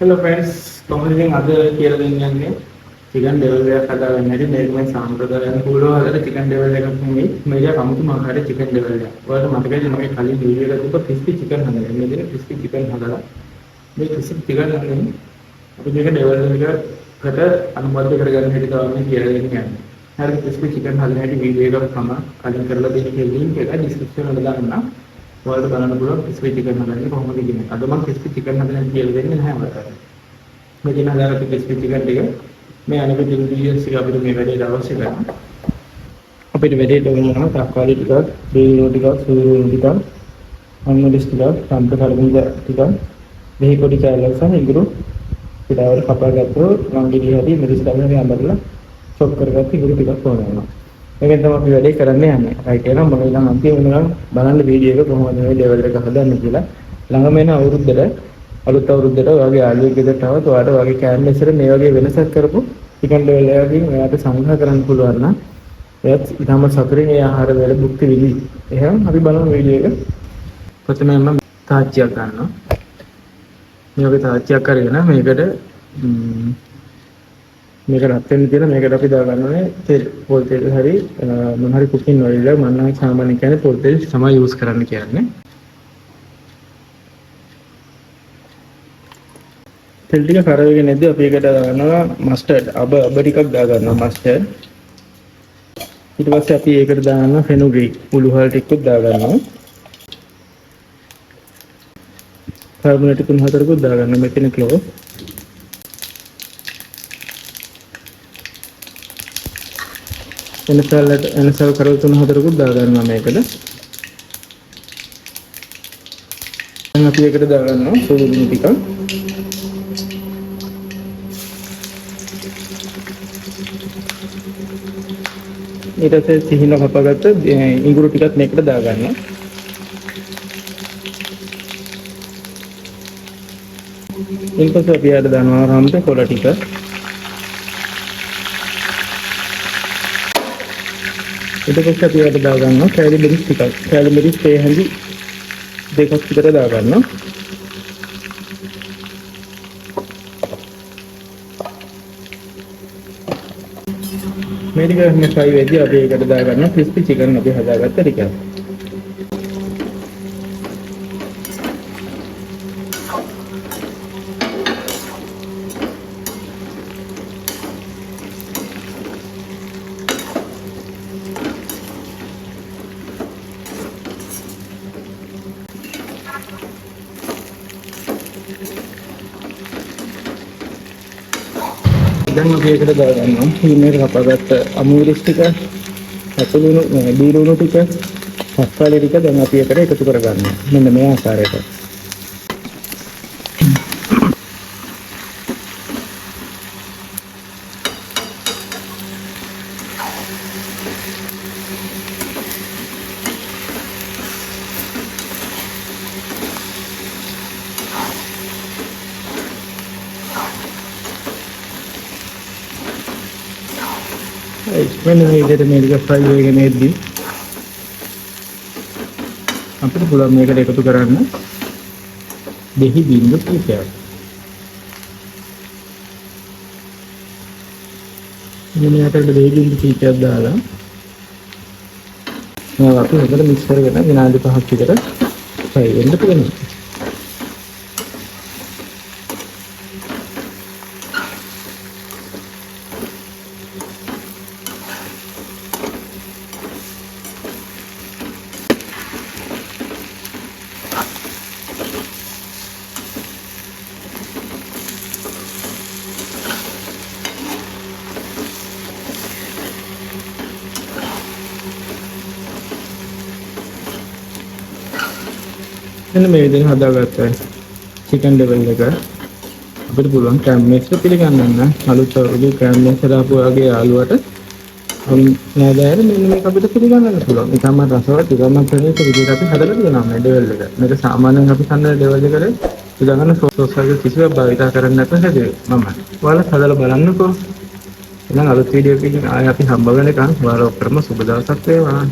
Hello friends, කොහොමද අද කියලා දෙන්නේ chicken devil එකක් හදාගන්න හැටි. මේක මේ සාම්ප්‍රදායික පූර්ව හදලා chicken devil එකක් නෙමෙයි. මේක කමුතු මාකාරයේ chicken devil එකක්. ඔයාලට මතකයි මගේ කලින් වීඩියෝ එකක තිබ්බ crispy chicken හදලා. මේ දෙන crispy chicken හදලා මේ crispy chicken හදන්නේ අපි මේක devil එකකට අනුබද්ධ කරගන්න හැටි තමයි කියලා දෙන්නේ. හරි crispy chicken හදන හැටි වීඩියෝ එකක් තමයි කලින් කරලා දෙන්නේ link එක description වල දාන්නම්. ඔයාලට බලන්න පුළුවන් crispy chicken හදන්නේ කොහොමද කියන්නේ. අද මම crispy chicken හදන්න කියලා දෙන්නේ නැහැ ඔයාලට. මේ දින හදාගත්ත crispy chicken ටික මේ අනික ingredients ටික අපිට මේ වැඩේට අවශ්‍ය කරනවා. අපිට වැඩේට ඕන නම් තක්කාලි ටිකක්, බේලෝ ටිකක්, සූරු ටිකක්, අම්මඩිස් ටිකක්, සම්ප්‍ර කරබුද ටිකක්, දෙහි පොඩි කෑල්ලක් සහ ඉඟුරු පිටාවට කපාගත්තොත් ලංගිරි හැටි මිරිස් ගන්න අඹරලා චොප් කරගත්ත ඉඟුරු ටිකක් ඕන වෙනවා. මේකෙන් තමයි අපි වැඩේ කරන්න යන්නේ. රයිට් එහෙනම් මම ඊළඟ අන්තිම වෙනකම් බලන්න වීඩියෝ එක කොහොමද මේ ලෙවල් එක හදන්නේ කියලා. ළඟම එන අවුරුද්දට අලුත් අවුරුද්දට ඔයාගේ යාළුවෙක් ගෙදරට આવත් ඔයාට ඔයාගේ කෑම ඉස්සර මේ වගේ වෙනසක් කරපු චිකන් ලෙවල් එකකින් ඔයාට සංග්‍රහ කරන්න පුළුවන් නම් එයත් ඊටම සතුටින් ඒ ආහාර වල භුක්ති විඳි. එහෙනම් අපි බලමු වීඩියෝ එක. ප්‍රථමයෙන්ම තාච්චියක් ගන්නවා. මේ වගේ තාච්චියක් අරගෙන මේකට මේක රත් වෙන්න තියෙන මේකට අපි දාගන්න ඕනේ තෙල් පොල් තෙල් හරි මොන හරි කුකින් ඔයිල් එක මම නම් සාමාන්‍යයෙන් කියන්නේ පොල් තෙල් තමයි යූස් කරන්න කියන්නේ. තෙල් ටික කරවගෙන ඉද්දි අපි ඒකට දාගන්නවා මස්ටර්ඩ් අබ ටිකක් දාගන්නවා මස්ටර්ඩ්. ඊට පස්සේ අපි ඒකට දාගන්නවා ෆෙනුග්‍රීක් උළුහල් ටිකක් දාගන්නවා. කාබෝනේට් 3-4කුත් දාගන්න මෙතන ක්ලෝ. එනසල් කරල් 3-4කුත් දාගන්නවා මේකට. දැන් අපි ඒකට දාගන්නවා සෝඩු ටිකක්. ඊට පස්සේ සිහින කපගත්ත ඉඟුරු ටිකක් මේකට දාගන්නවා. ඊට පස්සේ අපි ආද දානවා රම්පේ කොළ ටික. ඊට පස්සේ අපි ආද දාගන්නවා කැලි මිරිස් ටිකක්. කැලි මිරිස් තේ හැඳි දෙකක් විතර දාගන්නවා. මේ ටික මේ ෆ්‍රයි වෙද්දී අපි ඒකට දාගන්නවා crispy chicken අපි හදාගත්ත ටික. දැන් අපි ඒකට දාගන්නවා මේ කපාගත්ත අමුවිරිස් ටික, අතුලුණු බීලුණු ටික, පස්කාලි ටික දැන් අපි ඒකට එකතු කරගන්නවා. මෙන්න මේ ආකාරයට. මෙන්න මේ විදිහට මේක ෆ්‍රයි වෙගෙන එද්දි අපිට පුළුවන් මේකට එකතු කරන්න දෙහි බිංදු කීපයක්. මෙන්න යට දෙහි බිංදු කීපයක් දාලා මේවා අපි හොඳට මික්ස් කරගෙන විනාඩි 5ක් විතර ෆ්‍රයි වෙන්න පුළුවන්. මෙන්න මේ විදිහට හදාගත්ත chicken devil එක අපිට පුළුවන් කැම්මේස් එක පිළිගන්නන්න. අලුත් අවුරුදු කැම්මේස් දාපු වගේ යාළුවට නෑදෑයර මෙන්න මේක අපිට පිළිගන්නන්න පුළුවන්. ඒ තමයි රසවත් ඉගමන් ප්‍රදේශ විදිහට අපි හදලා තියෙනවා මේ devil එක. මේක සාමාන්‍යයෙන් අපි කන්න devil එකට ඉඳගෙන සෝස් වගේ කිසිවක් භාවිත කරන්නේ නැතුව හැදුවේ මම. ඔයාලා හදලා බලන්නකෝ. එහෙනම් අලුත් වීඩියෝ එකකින් ආයෙ අපි හම්බ වෙනකන් ඔයාලා ඔක්කොම සුබ දවසක් වේවා.